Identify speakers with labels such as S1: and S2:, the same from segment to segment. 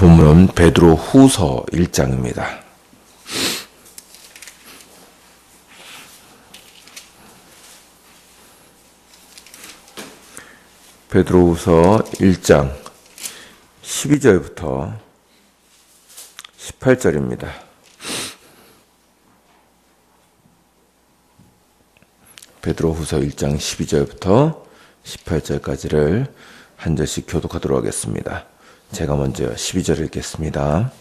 S1: 본문은 베드로 후서 1장입니다. 베드로 후서 1장 12절부터 18절입니다. 베드로 후서 1장 12절부터 18절까지를 한 절씩 교독하도록 하겠습니다. 제가 먼저 12절을 읽겠습니다.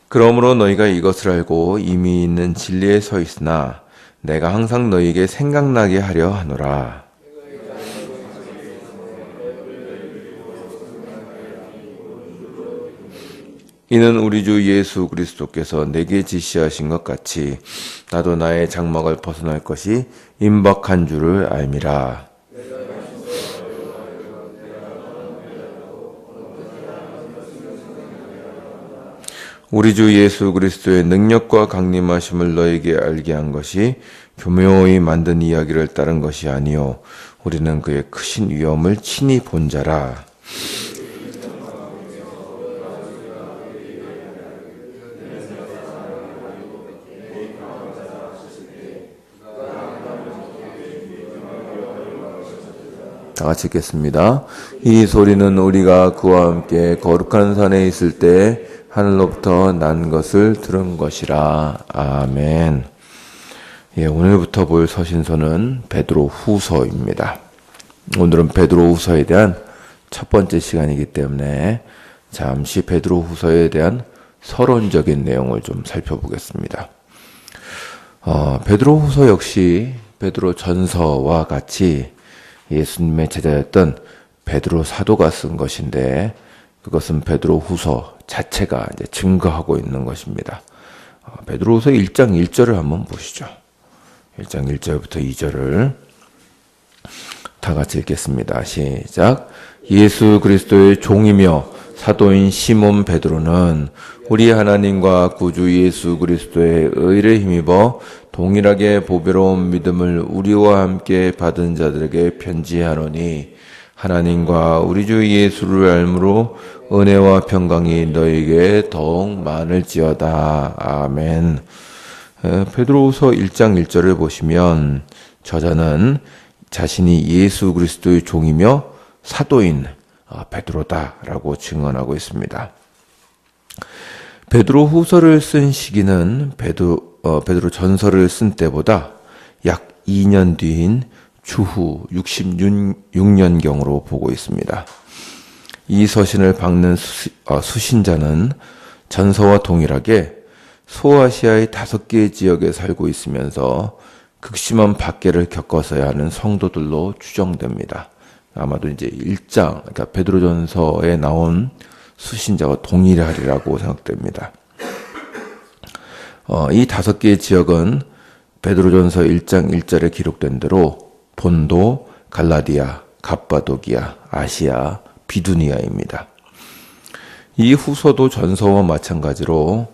S1: 그러므로 너희가 이것을 알고 이미 있는 진리에 서 있으나 내가 항상 너희에게 생각나게 하려 하노라. 이는 우리 주 예수 그리스도께서 내게 지시하신 것 같이 나도 나의 장막을 벗어날 것이 임박한 줄을 알미라. 우리 주 예수 그리스도의 능력과 강림하심을 너에게 알게 한 것이 교묘히 만든 이야기를 따른 것이 아니요 우리는 그의 크신 위엄을 친히 본 자라. 다 같이 읽겠습니다. 이 소리는 우리가 그와 함께 거룩한 산에 있을 때 하늘로부터 난 것을 들은 것이라. 아멘. 오늘부터 볼 서신서는 베드로 후서입니다. 오늘은 베드로 후서에 대한 첫 번째 시간이기 때문에 잠시 베드로 후서에 대한 서론적인 내용을 좀 살펴보겠습니다. 베드로 후서 역시 베드로 전서와 같이 예수님의 제자였던 베드로 사도가 쓴 것인데 그것은 베드로 후서 자체가 이제 증거하고 있는 것입니다. 베드로 후서 1장 1절을 한번 보시죠. 1장 1절부터 2절을 다 같이 읽겠습니다. 시작. 예수 그리스도의 종이며 사도인 시몬 베드로는 우리 하나님과 구주 예수 그리스도의 의를 힘입어 동일하게 보배로운 믿음을 우리와 함께 받은 자들에게 편지하노니 하나님과 우리 주 예수를 알므로 은혜와 평강이 너에게 더욱 많을지어다. 아멘. 베드로후서 1장 1절을 보시면 저자는 자신이 예수 그리스도의 종이며 사도인 베드로다라고 증언하고 있습니다. 베드로 후서를 쓴 시기는 베드로 전서를 쓴 때보다 약 2년 뒤인 주후 66년경으로 보고 있습니다. 이 서신을 박는 수신자는 전서와 동일하게 소아시아의 5개의 지역에 살고 있으면서 극심한 박해를 겪어서야 하는 성도들로 추정됩니다. 아마도 이제 1장, 그러니까 베드로전서에 나온 수신자와 동일하리라고 생각됩니다. 이 5개의 지역은 베드로전서 1장 1절에 기록된 대로 본도, 갈라디아, 갑바도기아, 아시아, 비두니아입니다. 이 후서도 전서와 마찬가지로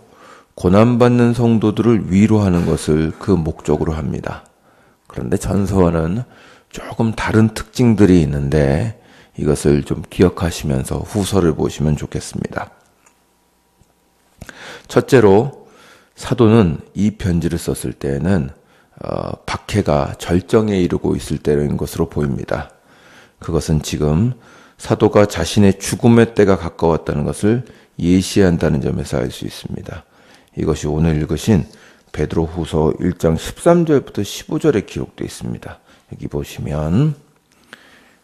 S1: 고난받는 성도들을 위로하는 것을 그 목적으로 합니다. 그런데 전서와는 조금 다른 특징들이 있는데 이것을 좀 기억하시면서 후서를 보시면 좋겠습니다. 첫째로 사도는 이 편지를 썼을 때에는 박해가 절정에 이르고 있을 때인 것으로 보입니다. 그것은 지금 사도가 자신의 죽음의 때가 가까웠다는 것을 예시한다는 점에서 알 수 있습니다. 이것이 오늘 읽으신 베드로 후서 1장 13절부터 15절에 기록되어 있습니다. 여기 보시면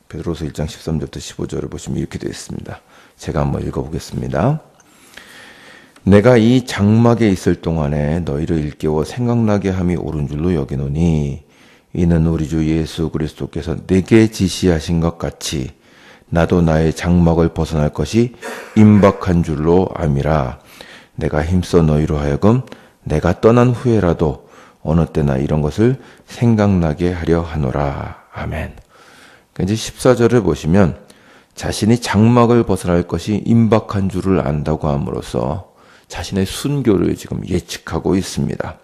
S1: 베드로서 1장 13절부터 15절을 보시면 이렇게 되어 있습니다. 제가 한번 읽어보겠습니다. 내가 이 장막에 있을 동안에 너희를 일깨워 생각나게 함이 옳은 줄로 여기노니 이는 우리 주 예수 그리스도께서 내게 지시하신 것 같이 나도 나의 장막을 벗어날 것이 임박한 줄로 암이라. 내가 힘써 너희로 하여금 내가 떠난 후에라도 어느 때나 이런 것을 생각나게 하려 하노라. 아멘. 이제 14절을 보시면 자신이 장막을 벗어날 것이 임박한 줄을 안다고 함으로써 자신의 순교를 지금 예측하고 있습니다.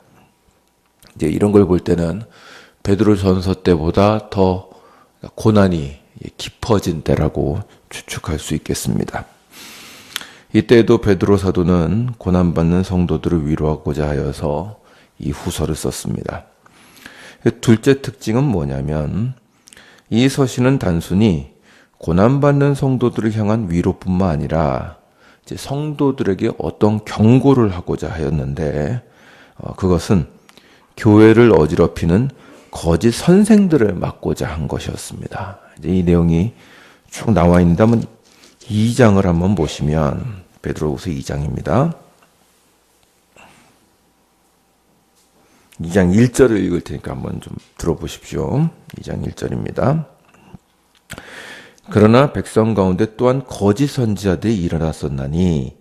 S1: 이제 이런 걸 볼 때는 베드로 전서 때보다 더 고난이 깊어진 때라고 추측할 수 있겠습니다. 이때에도 베드로 사도는 고난받는 성도들을 위로하고자 하여서 이 후서를 썼습니다. 둘째 특징은 뭐냐면 이 서신은 단순히 고난받는 성도들을 향한 위로뿐만 아니라 이제 성도들에게 어떤 경고를 하고자 하였는데 그것은 교회를 어지럽히는 거짓 선생들을 막고자 한 것이었습니다. 이제 이 내용이 쭉 나와 있는데 한번 2장을 한번 보시면 베드로후서 2장입니다. 2장 1절을 읽을 테니까 한번 좀 들어보십시오. 2장 1절입니다. 그러나 백성 가운데 또한 거짓 선지자들이 일어났었나니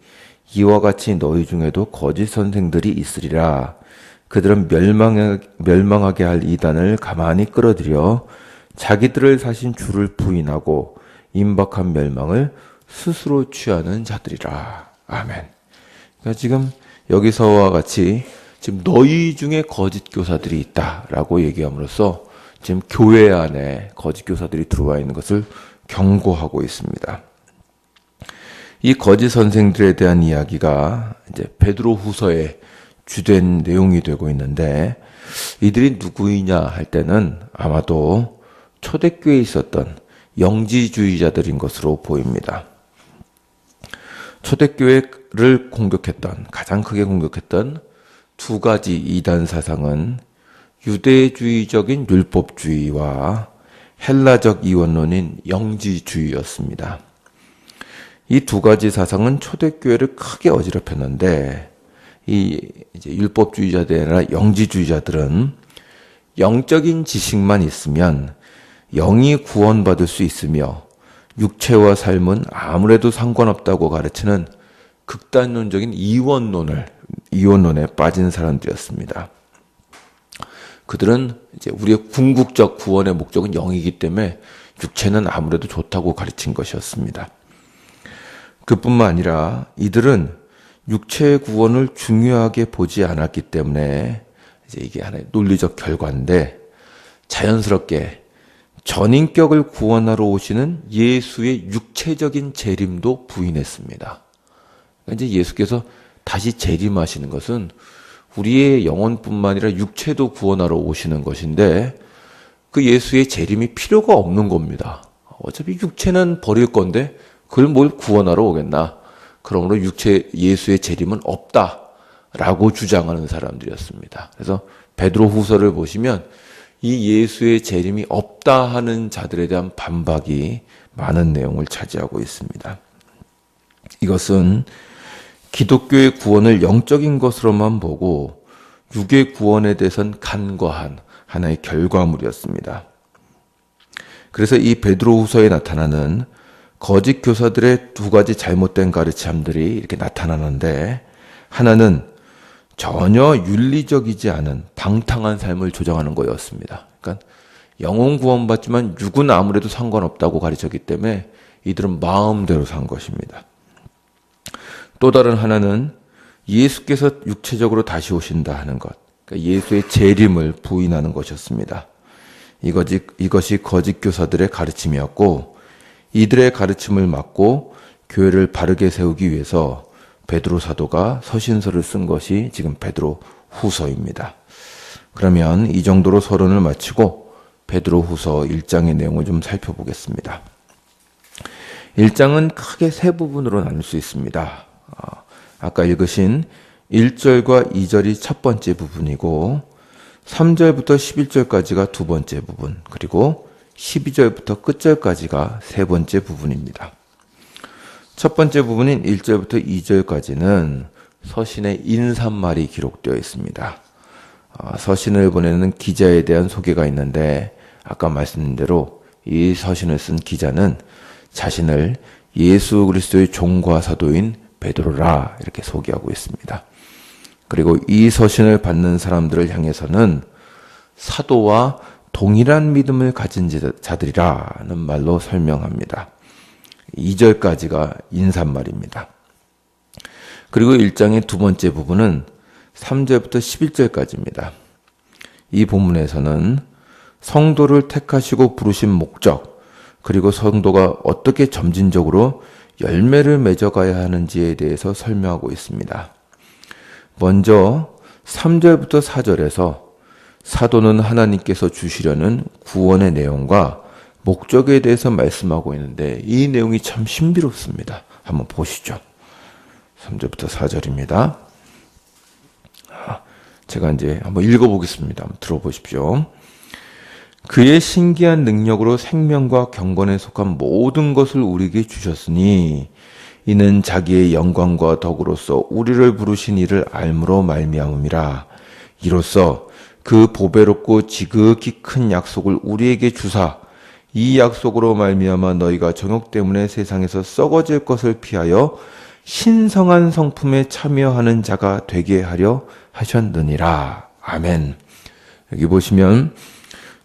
S1: 이와 같이 너희 중에도 거짓 선생들이 있으리라. 그들은 멸망하게 할 이단을 가만히 끌어들여 자기들을 사신 주를 부인하고 임박한 멸망을 스스로 취하는 자들이라. 아멘. 그러니까 지금 여기서와 같이 지금 너희 중에 거짓 교사들이 있다라고 얘기함으로써 지금 교회 안에 거짓 교사들이 들어와 있는 것을 경고하고 있습니다. 이 거짓 선생들에 대한 이야기가 이제 베드로후서의 주된 내용이 되고 있는데 이들이 누구이냐 할 때는 아마도 초대교회에 있었던 영지주의자들인 것으로 보입니다. 초대교회를 가장 크게 공격했던 두 가지 이단 사상은 유대주의적인 율법주의와 헬라적 이원론인 영지주의였습니다. 이 두 가지 사상은 초대교회를 크게 어지럽혔는데 이 이제 율법주의자들이나 영지주의자들은 영적인 지식만 있으면 영이 구원받을 수 있으며 육체와 삶은 아무래도 상관없다고 가르치는 극단론적인 이원론에 빠진 사람들이었습니다. 그들은 이제 우리의 궁극적 구원의 목적은 영이기 때문에 육체는 아무래도 좋다고 가르친 것이었습니다. 그뿐만 아니라 이들은 육체의 구원을 중요하게 보지 않았기 때문에 이제 이게 하나의 논리적 결과인데 자연스럽게 전인격을 구원하러 오시는 예수의 육체적인 재림도 부인했습니다. 그러니까 이제 예수께서 다시 재림하시는 것은 우리의 영혼뿐만 아니라 육체도 구원하러 오시는 것인데 그 예수의 재림이 필요가 없는 겁니다. 어차피 육체는 버릴 건데 그걸 뭘 구원하러 오겠나? 그러므로 예수의 재림은 없다라고 주장하는 사람들이었습니다. 그래서 베드로후서를 보시면 이 예수의 재림이 없다 하는 자들에 대한 반박이 많은 내용을 차지하고 있습니다. 이것은 기독교의 구원을 영적인 것으로만 보고 육의 구원에 대해서는 간과한 하나의 결과물이었습니다. 그래서 이 베드로후서에 나타나는 거짓 교사들의 두 가지 잘못된 가르침들이 이렇게 나타나는데 하나는 전혀 윤리적이지 않은 방탕한 삶을 조장하는 거였습니다. 그러니까 영혼 구원받지만 육은 아무래도 상관없다고 가르쳤기 때문에 이들은 마음대로 산 것입니다. 또 다른 하나는 예수께서 육체적으로 다시 오신다 하는 것, 그러니까 예수의 재림을 부인하는 것이었습니다. 이것이 거짓 교사들의 가르침이었고 이들의 가르침을 막고 교회를 바르게 세우기 위해서 베드로 사도가 서신서를 쓴 것이 지금 베드로 후서입니다. 그러면 이 정도로 서론을 마치고 베드로 후서 1장의 내용을 좀 살펴보겠습니다. 1장은 크게 세 부분으로 나눌 수 있습니다. 아까 읽으신 1절과 2절이 첫 번째 부분이고 3절부터 11절까지가 두 번째 부분, 그리고 12절부터 끝절까지가 세 번째 부분입니다. 첫 번째 부분인 1절부터 2절까지는 서신의 인사말이 기록되어 있습니다. 서신을 보내는 기자에 대한 소개가 있는데 아까 말씀드린 대로 이 서신을 쓴 기자는 자신을 예수 그리스도의 종과 사도인 베드로라 이렇게 소개하고 있습니다. 그리고 이 서신을 받는 사람들을 향해서는 사도와 동일한 믿음을 가진 자들이라는 말로 설명합니다. 2절까지가 인사말입니다. 그리고 1장의 두 번째 부분은 3절부터 11절까지입니다. 이 본문에서는 성도를 택하시고 부르신 목적, 그리고 성도가 어떻게 점진적으로 열매를 맺어가야 하는지에 대해서 설명하고 있습니다. 먼저 3절부터 4절에서 사도는 하나님께서 주시려는 구원의 내용과 목적에 대해서 말씀하고 있는데 이 내용이 참 신비롭습니다. 한번 보시죠. 3절부터 4절입니다. 제가 이제 한번 읽어보겠습니다. 한번 들어보십시오. 그의 신기한 능력으로 생명과 경건에 속한 모든 것을 우리에게 주셨으니 이는 자기의 영광과 덕으로서 우리를 부르신 이를 알므로 말미암음이라. 이로써 그 보배롭고 지극히 큰 약속을 우리에게 주사 이 약속으로 말미암아 너희가 정욕 때문에 세상에서 썩어질 것을 피하여 신성한 성품에 참여하는 자가 되게 하려 하셨느니라. 아멘. 여기 보시면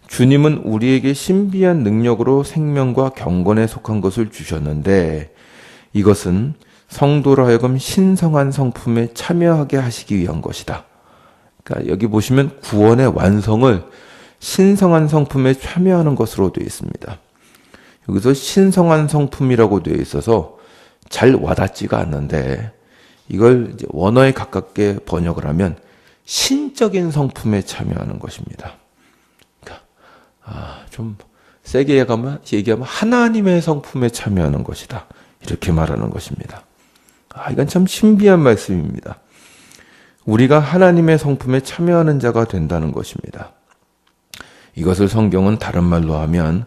S1: 주님은 우리에게 신비한 능력으로 생명과 경건에 속한 것을 주셨는데 이것은 성도로 하여금 신성한 성품에 참여하게 하시기 위한 것이다. 그러니까 여기 보시면 구원의 완성을 신성한 성품에 참여하는 것으로 되어 있습니다. 여기서 신성한 성품이라고 되어 있어서 잘 와닿지가 않는데 이걸 이제 원어에 가깝게 번역을 하면 신적인 성품에 참여하는 것입니다. 그러니까 좀 세게 얘기하면 하나님의 성품에 참여하는 것이다. 이렇게 말하는 것입니다. 이건 참 신비한 말씀입니다. 우리가 하나님의 성품에 참여하는 자가 된다는 것입니다. 이것을 성경은 다른 말로 하면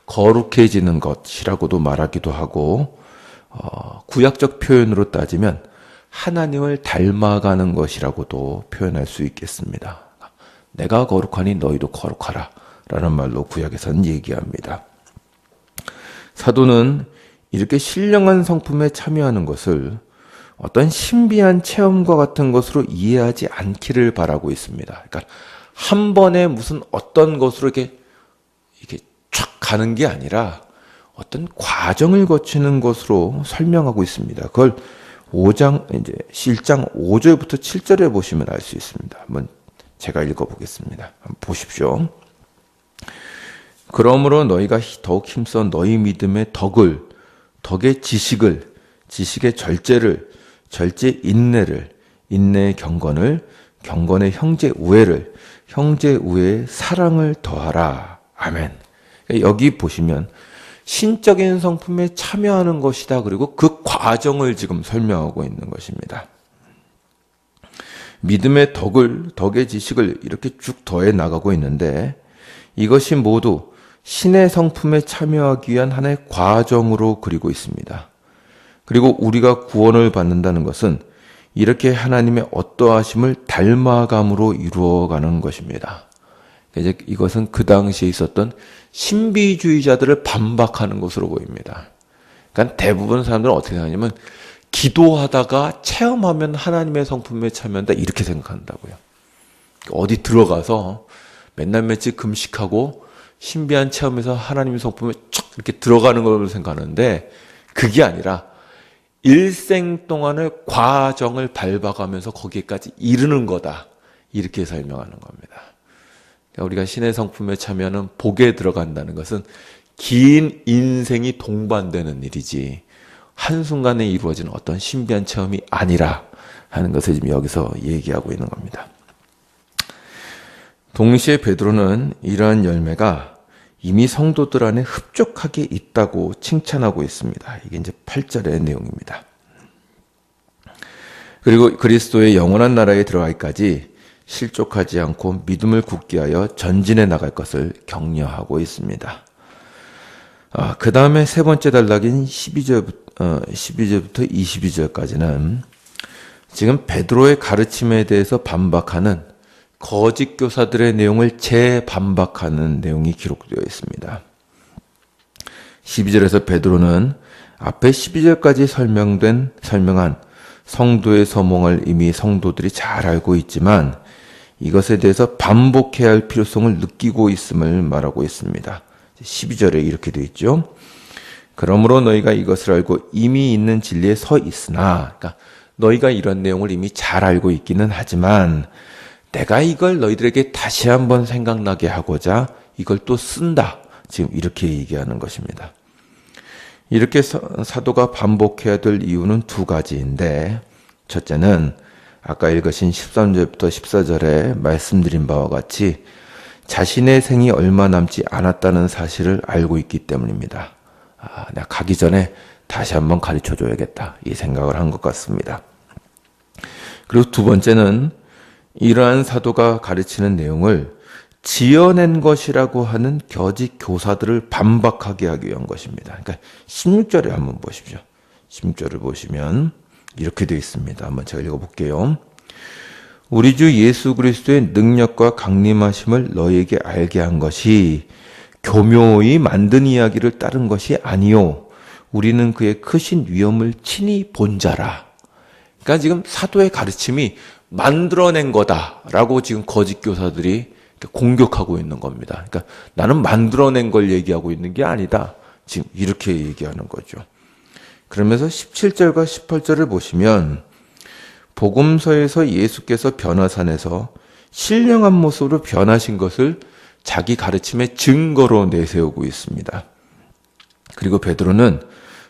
S1: 거룩해지는 것이라고도 말하기도 하고 구약적 표현으로 따지면 하나님을 닮아가는 것이라고도 표현할 수 있겠습니다. 내가 거룩하니 너희도 거룩하라 라는 말로 구약에서는 얘기합니다. 사도는 이렇게 신령한 성품에 참여하는 것을 어떤 신비한 체험과 같은 것으로 이해하지 않기를 바라고 있습니다. 그러니까 한 번에 무슨 어떤 것으로 이렇게 촥 가는 게 아니라 어떤 과정을 거치는 것으로 설명하고 있습니다. 그걸 1장 5절부터 7절에 보시면 알 수 있습니다. 한번 제가 읽어보겠습니다. 한번 보십시오. 그러므로 너희가 더욱 힘써 너희 믿음의 덕의 지식을, 지식의 절제를, 절제 인내를, 인내의 경건을, 경건의 형제 우애를, 형제 우애의 사랑을 더하라. 아멘. 여기 보시면 신적인 성품에 참여하는 것이다. 그리고 그 과정을 지금 설명하고 있는 것입니다. 믿음의 덕의 지식을 이렇게 쭉 더해 나가고 있는데 이것이 모두 신의 성품에 참여하기 위한 하나의 과정으로 그리고 있습니다. 그리고 우리가 구원을 받는다는 것은 이렇게 하나님의 어떠하심을 닮아감으로 이루어가는 것입니다. 이제 이것은 그 당시에 있었던 신비주의자들을 반박하는 것으로 보입니다. 그러니까 대부분 사람들은 어떻게 생각하냐면 기도하다가 체험하면 하나님의 성품에 참여한다 이렇게 생각한다고요. 어디 들어가서 맨날 며칠 금식하고 신비한 체험에서 하나님의 성품에 쫙 이렇게 들어가는 걸로 생각하는데 그게 아니라 일생 동안의 과정을 밟아가면서 거기에까지 이르는 거다. 이렇게 설명하는 겁니다. 우리가 신의 성품에 참여하는 복에 들어간다는 것은 긴 인생이 동반되는 일이지 한순간에 이루어지는 어떤 신비한 체험이 아니라 하는 것을 지금 여기서 얘기하고 있는 겁니다. 동시에 베드로는 이러한 열매가 이미 성도들 안에 흡족하게 있다고 칭찬하고 있습니다. 이게 이제 8절의 내용입니다. 그리고 그리스도의 영원한 나라에 들어가기까지 실족하지 않고 믿음을 굳게 하여 전진해 나갈 것을 격려하고 있습니다. 그 다음에 세 번째 단락인 12절부터 22절까지는 지금 베드로의 가르침에 대해서 반박하는 거짓 교사들의 내용을 재반박하는 내용이 기록되어 있습니다. 12절에서 베드로는 앞에 12절까지 설명한 성도의 서몽을 이미 성도들이 잘 알고 있지만 이것에 대해서 반복해야 할 필요성을 느끼고 있음을 말하고 있습니다. 12절에 이렇게 되어 있죠. 그러므로 너희가 이것을 알고 이미 있는 진리에 서 있으나, 그러니까 너희가 이런 내용을 이미 잘 알고 있기는 하지만 내가 이걸 너희들에게 다시 한번 생각나게 하고자 이걸 또 쓴다. 지금 이렇게 얘기하는 것입니다. 이렇게 사도가 반복해야 될 이유는 두 가지인데, 첫째는 아까 읽으신 13절부터 14절에 말씀드린 바와 같이 자신의 생이 얼마 남지 않았다는 사실을 알고 있기 때문입니다. 내가 가기 전에 다시 한번 가르쳐 줘야겠다, 이 생각을 한 것 같습니다. 그리고 두 번째는 이러한 사도가 가르치는 내용을 지어낸 것이라고 하는 거짓 교사들을 반박하게 하기 위한 것입니다. 그러니까 16절에 한번 보십시오. 16절을 보시면 이렇게 되어 있습니다. 한번 제가 읽어볼게요. 우리 주 예수 그리스도의 능력과 강림하심을 너희에게 알게 한 것이 교묘히 만든 이야기를 따른 것이 아니요, 우리는 그의 크신 위엄을 친히 본 자라. 그러니까 지금 사도의 가르침이 만들어낸 거다라고 지금 거짓 교사들이 공격하고 있는 겁니다. 그러니까 나는 만들어낸 걸 얘기하고 있는 게 아니다, 지금 이렇게 얘기하는 거죠. 그러면서 17절과 18절을 보시면 복음서에서 예수께서 변화산에서 신령한 모습으로 변하신 것을 자기 가르침의 증거로 내세우고 있습니다. 그리고 베드로는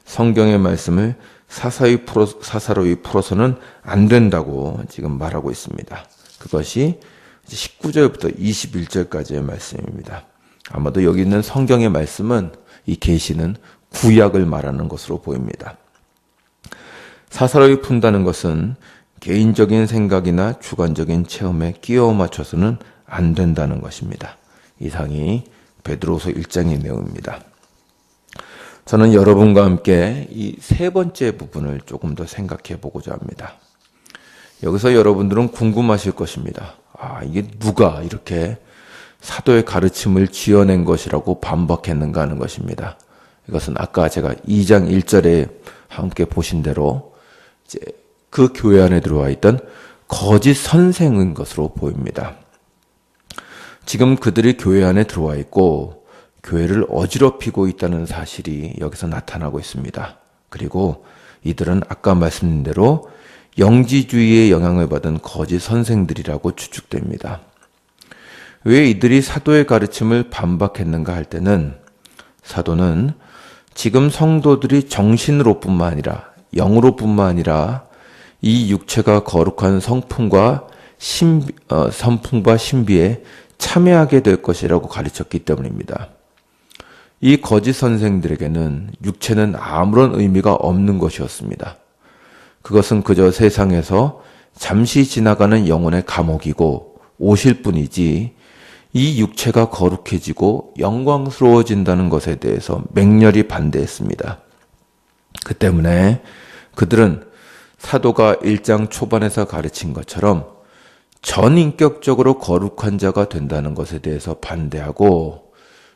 S1: 성경의 말씀을 사사로이 풀어서는 안 된다고 지금 말하고 있습니다. 그것이 19절부터 21절까지의 말씀입니다. 아마도 여기 있는 성경의 말씀은, 이 계시는 구약을 말하는 것으로 보입니다. 사사로이 푼다는 것은 개인적인 생각이나 주관적인 체험에 끼워 맞춰서는 안 된다는 것입니다. 이상이 베드로서 1장의 내용입니다. 저는 여러분과 함께 이 세 번째 부분을 조금 더 생각해 보고자 합니다. 여기서 여러분들은 궁금하실 것입니다. 이게 누가 이렇게 사도의 가르침을 지어낸 것이라고 반박했는가 하는 것입니다. 이것은 아까 제가 2장 1절에 함께 보신 대로 이제 그 교회 안에 들어와 있던 거짓 선생인 것으로 보입니다. 지금 그들이 교회 안에 들어와 있고 교회를 어지럽히고 있다는 사실이 여기서 나타나고 있습니다. 그리고 이들은 아까 말씀드린 대로 영지주의의 영향을 받은 거짓 선생들이라고 추측됩니다. 왜 이들이 사도의 가르침을 반박했는가 할 때는, 사도는 지금 성도들이 정신으로뿐만 아니라 영으로뿐만 아니라 이 육체가 거룩한 성품과 신비에 참여하게 될 것이라고 가르쳤기 때문입니다. 이 거짓 선생들에게는 육체는 아무런 의미가 없는 것이었습니다. 그것은 그저 세상에서 잠시 지나가는 영혼의 감옥이고 옷일 뿐이지, 이 육체가 거룩해지고 영광스러워진다는 것에 대해서 맹렬히 반대했습니다. 그 때문에 그들은 사도가 1장 초반에서 가르친 것처럼 전인격적으로 거룩한 자가 된다는 것에 대해서 반대하고,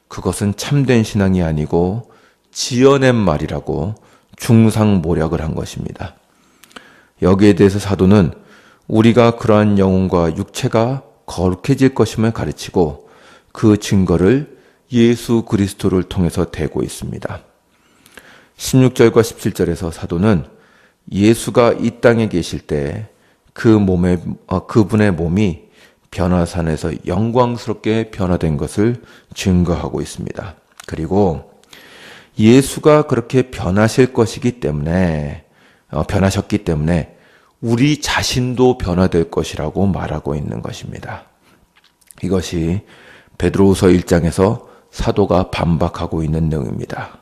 S1: 그것은 참된 신앙이 아니고 지어낸 말이라고 중상모략을 한 것입니다. 여기에 대해서 사도는 우리가 그러한 영혼과 육체가 거룩해질 것임을 가르치고 그 증거를 예수 그리스도를 통해서 대고 있습니다. 16절과 17절에서 사도는 예수가 이 땅에 계실 때 그분의 몸이 변화산에서 영광스럽게 변화된 것을 증거하고 있습니다. 그리고 예수가 그렇게 변하셨기 때문에 우리 자신도 변화될 것이라고 말하고 있는 것입니다. 이것이 베드로후서 1장에서 사도가 반박하고 있는 내용입니다.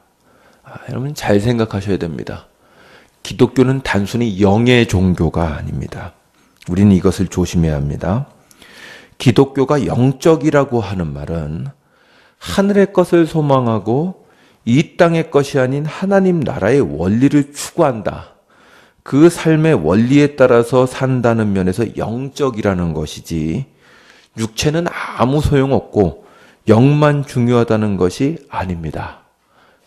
S1: 여러분 잘 생각하셔야 됩니다. 기독교는 단순히 영의 종교가 아닙니다. 우리는 이것을 조심해야 합니다. 기독교가 영적이라고 하는 말은 하늘의 것을 소망하고 이 땅의 것이 아닌 하나님 나라의 원리를 추구한다, 그 삶의 원리에 따라서 산다는 면에서 영적이라는 것이지, 육체는 아무 소용없고 영만 중요하다는 것이 아닙니다.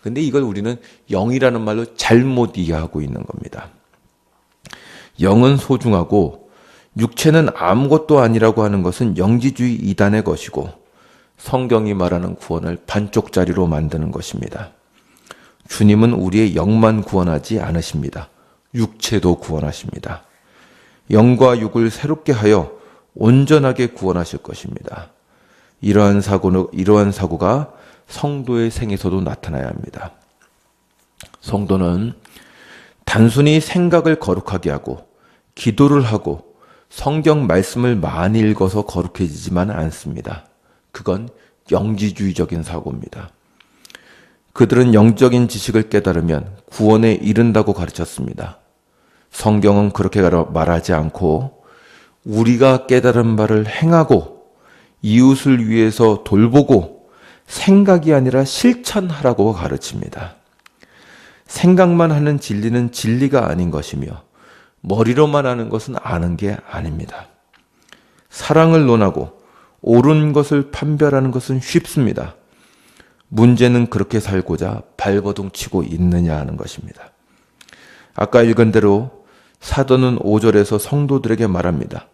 S1: 근데 이걸 우리는 영이라는 말로 잘못 이해하고 있는 겁니다. 영은 소중하고 육체는 아무것도 아니라고 하는 것은 영지주의 이단의 것이고, 성경이 말하는 구원을 반쪽짜리로 만드는 것입니다. 주님은 우리의 영만 구원하지 않으십니다. 육체도 구원하십니다. 영과 육을 새롭게 하여 온전하게 구원하실 것입니다. 이러한 사고가 성도의 생에서도 나타나야 합니다. 성도는 단순히 생각을 거룩하게 하고 기도를 하고 성경 말씀을 많이 읽어서 거룩해지지만 않습니다. 그건 영지주의적인 사고입니다. 그들은 영적인 지식을 깨달으면 구원에 이른다고 가르쳤습니다. 성경은 그렇게 말하지 않고 우리가 깨달은 바를 행하고 이웃을 위해서 돌보고 생각이 아니라 실천하라고 가르칩니다. 생각만 하는 진리는 진리가 아닌 것이며 머리로만 아는 것은 아는 게 아닙니다. 사랑을 논하고 옳은 것을 판별하는 것은 쉽습니다. 문제는 그렇게 살고자 발버둥 치고 있느냐 하는 것입니다. 아까 읽은 대로 사도는 5절에서 성도들에게 말합니다.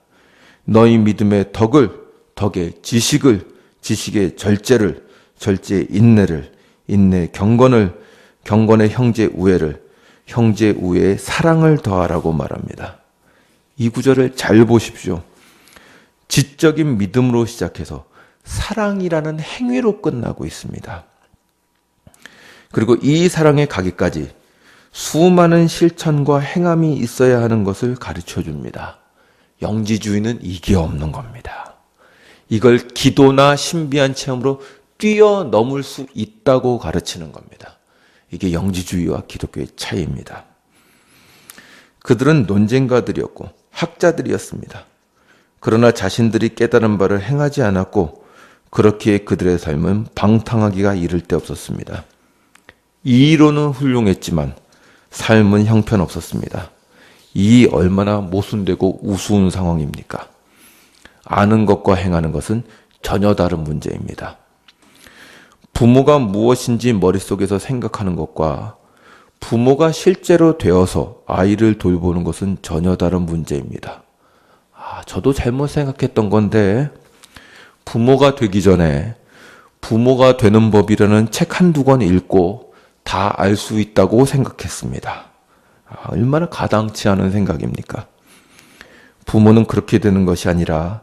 S1: 너희 믿음의 덕의 지식을, 지식의 절제의 인내를, 인내 경건을, 경건의 형제 우애를, 형제 우애의 사랑을 더하라고 말합니다. 이 구절을 잘 보십시오. 지적인 믿음으로 시작해서 사랑이라는 행위로 끝나고 있습니다. 그리고 이 사랑에 가기까지 수많은 실천과 행함이 있어야 하는 것을 가르쳐 줍니다. 영지주의는 이게 없는 겁니다. 이걸 기도나 신비한 체험으로 뛰어넘을 수 있다고 가르치는 겁니다. 이게 영지주의와 기독교의 차이입니다. 그들은 논쟁가들이었고 학자들이었습니다. 그러나 자신들이 깨달은 바를 행하지 않았고 그렇기에 그들의 삶은 방탕하기가 이를 데 없었습니다. 이론은 훌륭했지만 삶은 형편없었습니다. 이 얼마나 모순되고 우스운 상황입니까? 아는 것과 행하는 것은 전혀 다른 문제입니다. 부모가 무엇인지 머릿속에서 생각하는 것과 부모가 실제로 되어서 아이를 돌보는 것은 전혀 다른 문제입니다. 저도 잘못 생각했던 건데 부모가 되기 전에 부모가 되는 법이라는 책 한두 권 읽고 다 알 수 있다고 생각했습니다. 얼마나 가당치 않은 생각입니까? 부모는 그렇게 되는 것이 아니라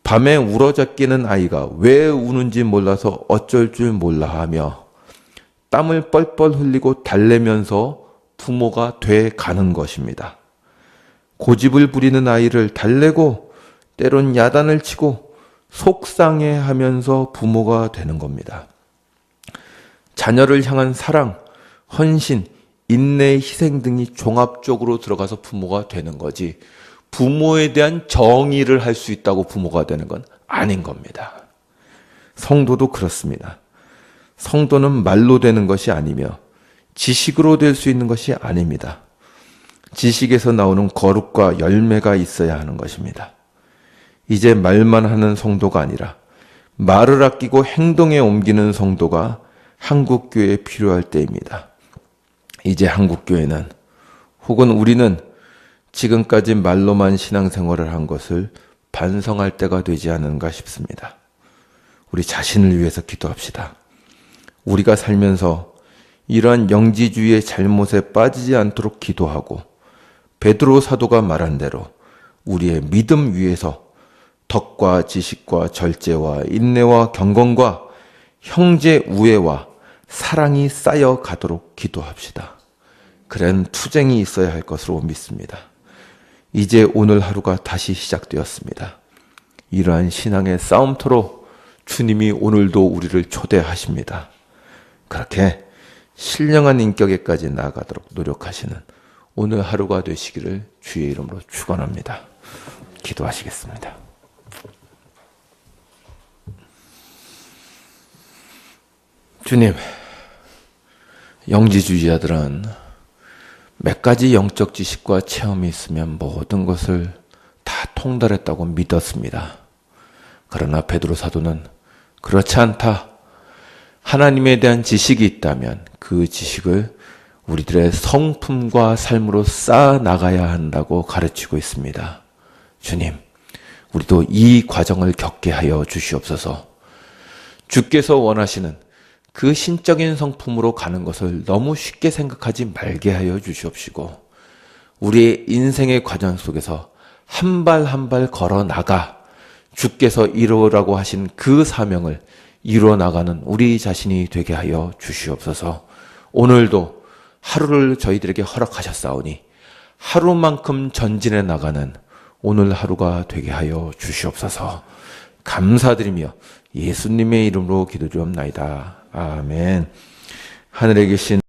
S1: 밤에 울어잡기는 아이가 왜 우는지 몰라서 어쩔 줄 몰라 하며 땀을 뻘뻘 흘리고 달래면서 부모가 돼 가는 것입니다. 고집을 부리는 아이를 달래고 때론 야단을 치고 속상해하면서 부모가 되는 겁니다. 자녀를 향한 사랑, 헌신, 인내, 희생 등이 종합적으로 들어가서 부모가 되는 거지 부모에 대한 정의를 할 수 있다고 부모가 되는 건 아닌 겁니다. 성도도 그렇습니다. 성도는 말로 되는 것이 아니며 지식으로 될 수 있는 것이 아닙니다. 지식에서 나오는 거룩과 열매가 있어야 하는 것입니다. 이제 말만 하는 성도가 아니라 말을 아끼고 행동에 옮기는 성도가 한국교회에 필요할 때입니다. 이제 한국교회는 혹은 우리는 지금까지 말로만 신앙생활을 한 것을 반성할 때가 되지 않은가 싶습니다. 우리 자신을 위해서 기도합시다. 우리가 살면서 이러한 영지주의의 잘못에 빠지지 않도록 기도하고 베드로 사도가 말한 대로 우리의 믿음 위에서 덕과 지식과 절제와 인내와 경건과 형제 우애와 사랑이 쌓여 가도록 기도합시다. 그런 투쟁이 있어야 할 것으로 믿습니다. 이제 오늘 하루가 다시 시작되었습니다. 이러한 신앙의 싸움터로 주님이 오늘도 우리를 초대하십니다. 그렇게 신령한 인격에까지 나아가도록 노력하시는 오늘 하루가 되시기를 주의 이름으로 축원합니다. 기도하시겠습니다. 주님, 영지주의자들은 몇 가지 영적 지식과 체험이 있으면 모든 것을 다 통달했다고 믿었습니다. 그러나 베드로 사도는 그렇지 않다. 하나님에 대한 지식이 있다면 그 지식을 우리들의 성품과 삶으로 쌓아 나가야 한다고 가르치고 있습니다. 주님, 우리도 이 과정을 겪게 하여 주시옵소서. 주께서 원하시는 그 신적인 성품으로 가는 것을 너무 쉽게 생각하지 말게 하여 주시옵시고 우리의 인생의 과정 속에서 한 발 한 발 걸어 나가 주께서 이루라고 하신 그 사명을 이루어 나가는 우리 자신이 되게 하여 주시옵소서. 오늘도 하루를 저희들에게 허락하셨사오니 하루만큼 전진해 나가는 오늘 하루가 되게 하여 주시옵소서. 감사드리며 예수님의 이름으로 기도드리옵나이다. 아멘. 하늘에 계신